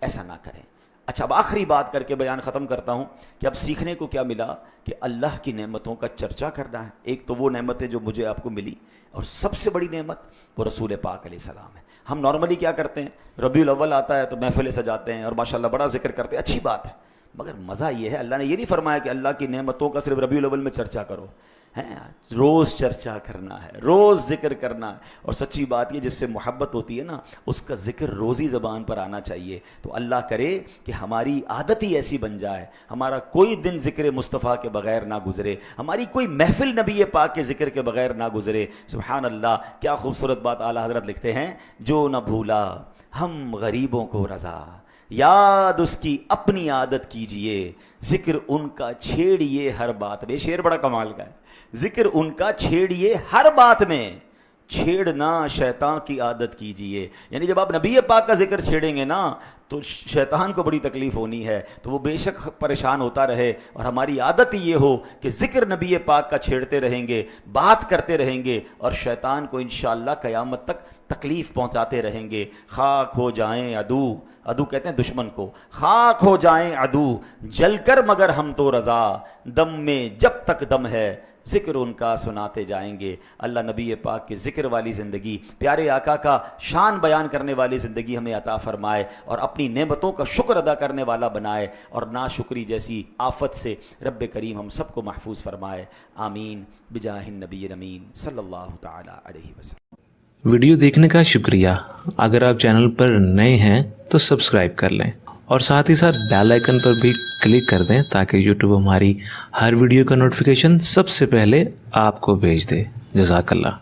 S1: ایسا نہ کریں. اچھا اب آخری بات کر کے بیان ختم کرتا ہوں کہ اب سیکھنے کو کیا ملا, کہ اللہ کی نعمتوں کا چرچا کرنا ہے. ایک تو وہ نعمتیں جو مجھے آپ کو ملی, اور سب سے بڑی نعمت وہ رسول پاک علیہ السلام ہے. ہم نارملی کیا کرتے ہیں, ربیع الاول آتا ہے تو محفلیں سجاتے ہیں اور ماشاءاللہ بڑا ذکر کرتے ہیں, اچھی بات ہے, مگر مزہ یہ ہے, اللہ نے یہ نہیں فرمایا کہ اللہ کی نعمتوں کا صرف ربیع الاول میں چرچا کرو. روز چرچا کرنا ہے, روز ذکر کرنا ہے. اور سچی بات یہ, جس سے محبت ہوتی ہے نا, اس کا ذکر روزی زبان پر آنا چاہیے. تو اللہ کرے کہ ہماری عادت ہی ایسی بن جائے, ہمارا کوئی دن ذکر مصطفیٰ کے بغیر نہ گزرے, ہماری کوئی محفل نبی پاک کے ذکر کے بغیر نہ گزرے. سبحان اللہ, کیا خوبصورت بات اعلیٰ حضرت لکھتے ہیں, جو نہ بھولا ہم غریبوں کو رضا, یاد اس کی اپنی عادت کیجئے, ذکر ان کا چھیڑیے ہر بات میں. شعر بڑا کمال کا ہے, ذکر ان کا چھیڑیے ہر بات میں, چھیڑنا شیطان کی عادت کیجئے. یعنی جب آپ نبی پاک کا ذکر چھیڑیں گے نا تو شیطان کو بڑی تکلیف ہونی ہے, تو وہ بے شک پریشان ہوتا رہے. اور ہماری عادت ہی یہ ہو کہ ذکر نبی پاک کا چھیڑتے رہیں گے, بات کرتے رہیں گے, اور شیطان کو انشاءاللہ قیامت تک تکلیف پہنچاتے رہیں گے. خاک ہو جائیں عدو, عدو کہتے ہیں دشمن کو, خاک ہو جائیں عدو جل کر مگر ہم تو رضا, دم میں جب تک دم ہے ذکر ان کا سناتے جائیں گے. اللہ نبی پاک کے ذکر والی زندگی, پیارے آقا کا شان بیان کرنے والی زندگی ہمیں عطا فرمائے, اور اپنی نعمتوں کا شکر ادا کرنے والا بنائے, اور ناشکری جیسی آفت سے رب کریم ہم سب کو محفوظ فرمائے. آمین بجاہ النبی الامین صلی اللہ تعالی علیہ وسلم.
S2: ویڈیو دیکھنے کا شکریہ. اگر آپ چینل پر نئے ہیں تو سبسکرائب کر لیں, اور ساتھ ہی ساتھ بیل آئیکن پر بھی کلک کر دیں تاکہ یوٹیوب ہماری ہر ویڈیو کا نوٹیفیکیشن سب سے پہلے آپ کو بھیج دے. جزاک اللہ.